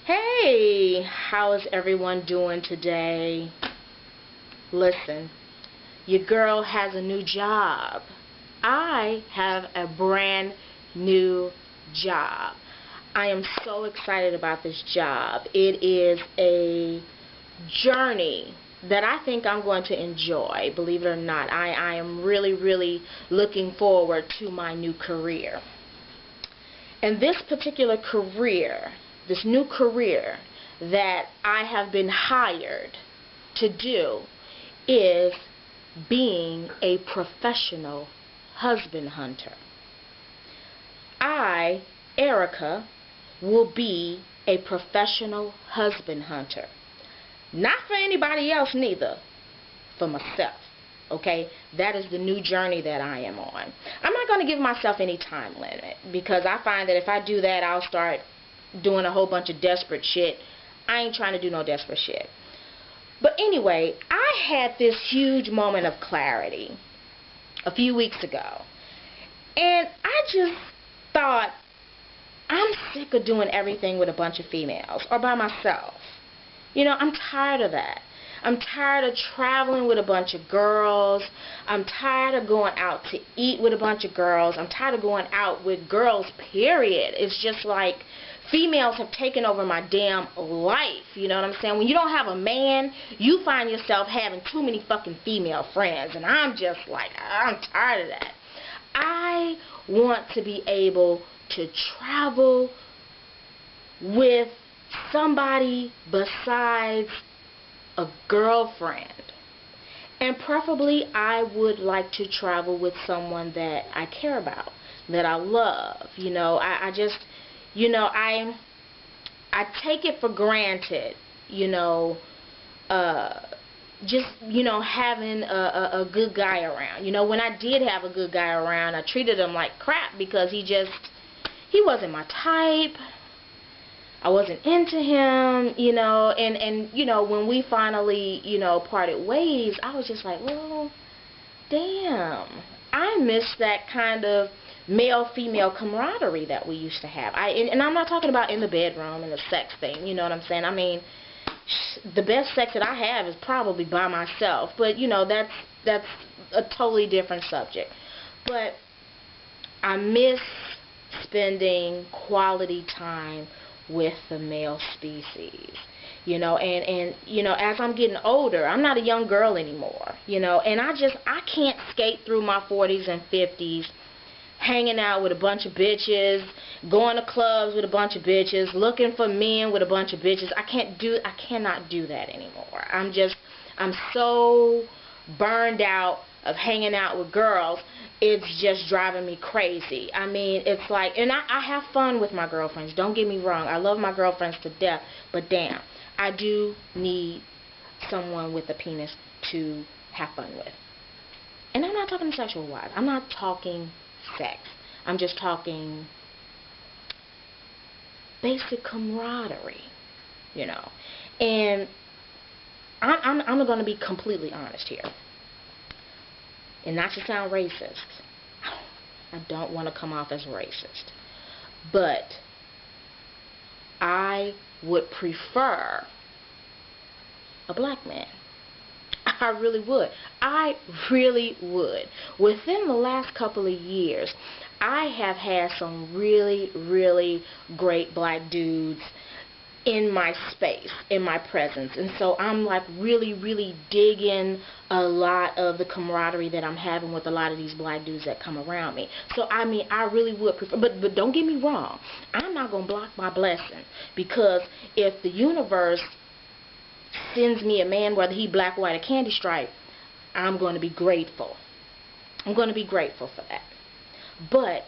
Hey, how is everyone doing today? Listen, your girl has a new job. I have a brand new job. I am so excited about this job. It is a journey that I think I'm going to enjoy, believe it or not. I am really looking forward to my new career. And this particular career, this new career that I have been hired to do is being a professional husband hunter. I, Erica, will be a professional husband hunter. Not for anybody else neither, for myself. Okay, that is the new journey that I am on. I'm not going to give myself any time limit because I find that if I do that, I'll start doing a whole bunch of desperate shit. I ain't trying to do no desperate shit. But anyway, I had this huge moment of clarity a few weeks ago. And I just thought, I'm sick of doing everything with a bunch of females or by myself. You know, I'm tired of that. I'm tired of traveling with a bunch of girls. I'm tired of going out to eat with a bunch of girls. I'm tired of going out with girls, period. It's just like females have taken over my damn life. You know what I'm saying? When you don't have a man, you find yourself having too many fucking female friends. And I'm just like, I'm tired of that. I want to be able to travel with somebody besides a girlfriend. And preferably I would like to travel with someone that I care about, that I love. You know, I just, you know, I take it for granted, you know, just, you know, having a good guy around. You know, when I did have a good guy around, I treated him like crap because he wasn't my type. I wasn't into him, you know, and you know, when we finally, you know, parted ways, I was just like, well, damn, I miss that kind of male-female camaraderie that we used to have. And I'm not talking about in the bedroom and the sex thing, you know what I'm saying? I mean, the best sex that I have is probably by myself, but you know, that's a totally different subject. But I miss spending quality time with the male species, you know, and you know, as I'm getting older, I'm not a young girl anymore, you know, and I can't skate through my 40s and 50s hanging out with a bunch of bitches, going to clubs with a bunch of bitches, looking for men with a bunch of bitches. I cannot do that anymore. I'm so burned out of hanging out with girls. It's just driving me crazy. I mean, it's like, and I have fun with my girlfriends. Don't get me wrong. I love my girlfriends to death. But damn, I do need someone with a penis to have fun with. And I'm not talking sexual-wise. I'm not talking sex. I'm just talking basic camaraderie, you know. And I'm going to be completely honest here. And not to sound racist, I don't want to come off as racist, but I would prefer a black man. I really would. I really would. Within the last couple of years, I have had some really great black dudes in my space, in my presence, and so I'm like really digging a lot of the camaraderie that I'm having with a lot of these black dudes that come around me. So I mean, I really would prefer, but don't get me wrong, I'm not gonna block my blessing, because if the universe sends me a man, whether he black, white, or candy stripe, I'm going to be grateful. I'm going to be grateful for that. But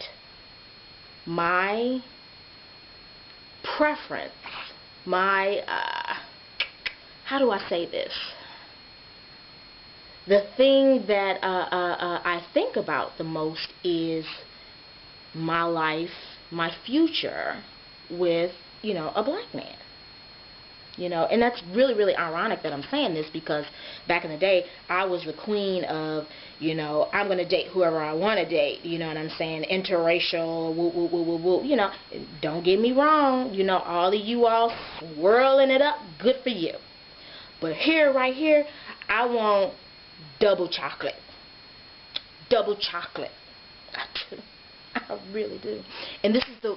my preference, my, how do I say this? The thing that I think about the most is my life, my future with, you know, a black man. You know, and that's really, really ironic that I'm saying this, because back in the day, I was the queen of, you know, I'm going to date whoever I want to date, you know what I'm saying, interracial, woo, woo, woo, woo, woo, you know, don't get me wrong, you know, all of you all swirling it up, good for you. But here, right here, I want double chocolate. Double chocolate. I do. I really do. And this is the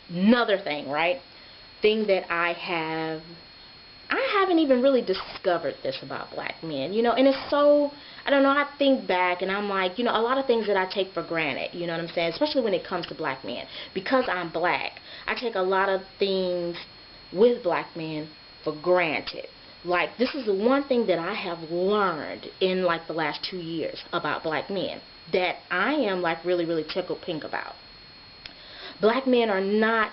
another thing, right? Thing that I haven't even really discovered this about black men, you know, and it's so, I don't know, I think back and I'm like, you know, a lot of things that I take for granted, you know what I'm saying, especially when it comes to black men, because I'm black, I take a lot of things with black men for granted. Like, this is the one thing that I have learned in like the last 2 years about black men that I am like really, really tickled pink about. Black men are not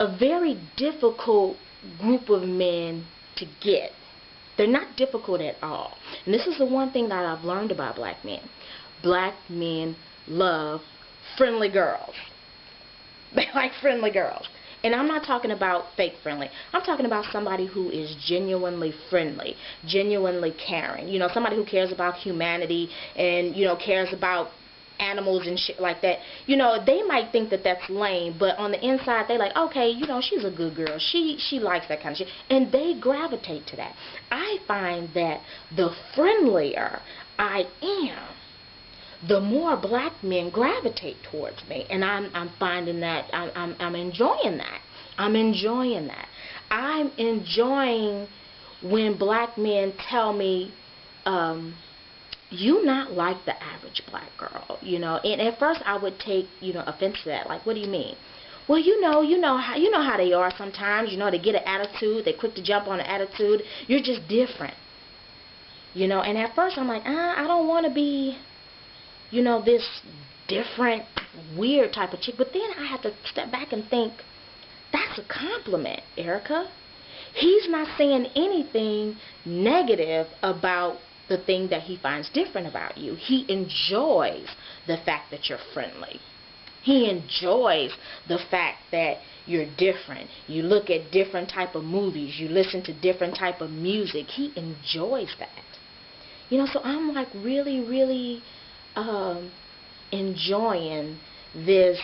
a very difficult group of men to get. They're not difficult at all. And this is the one thing that I've learned about black men. Black men love friendly girls. They like friendly girls. And I'm not talking about fake friendly. I'm talking about somebody who is genuinely friendly, genuinely caring. You know, somebody who cares about humanity and, you know, cares about animals and shit like that. You know, they might think that that's lame, but on the inside they like, okay, you know, she's a good girl. She likes that kind of shit. And they gravitate to that. I find that the friendlier I am, the more black men gravitate towards me, and I'm finding that I'm enjoying that. I'm enjoying that. I'm enjoying when black men tell me, you not like the average black girl, you know. And at first I would take, you know, offense to that. Like, what do you mean? Well, you know how they are sometimes. You know, they get an attitude. They're quick to jump on an attitude. You're just different, you know. And at first I'm like, I don't want to be, you know, this different, weird type of chick. But then I have to step back and think, that's a compliment, Erica. He's not saying anything negative about the thing that he finds different about you. He enjoys the fact that you're friendly. He enjoys the fact that you're different. You look at different type of movies. You listen to different type of music. He enjoys that. You know, so I'm like really, really enjoying this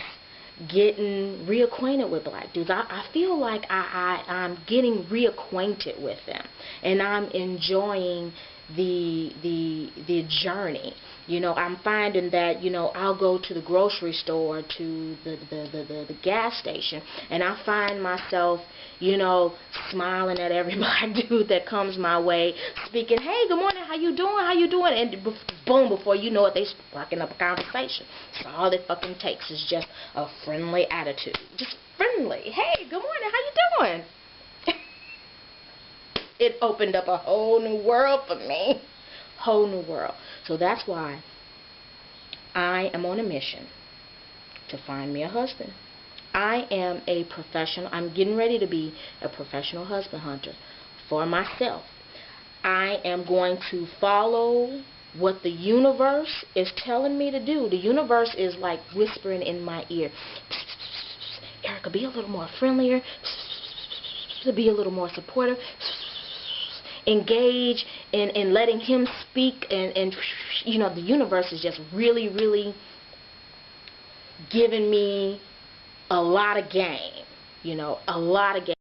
getting reacquainted with black dudes. I feel like I'm getting reacquainted with them, and I'm enjoying the journey. You know, I'm finding that, you know, I'll go to the grocery store, to the gas station, and I find myself, you know, smiling at every black dude that comes my way, speaking, hey, good morning, how you doing, how you doing, and boom, before you know it, they sparking up a conversation. So all it fucking takes is just a friendly attitude. Just friendly. Hey, good morning, how you doing? It opened up a whole new world for me. Whole new world. So that's why I am on a mission to find me a husband. I am a professional. I'm getting ready to be a professional husband hunter for myself. I am going to follow what the universe is telling me to do. The universe is like whispering in my ear, Erica, be a little more friendlier, be a little more supportive, engage in letting him speak, and you know, the universe is just really, really giving me a lot of game, you know, a lot of game.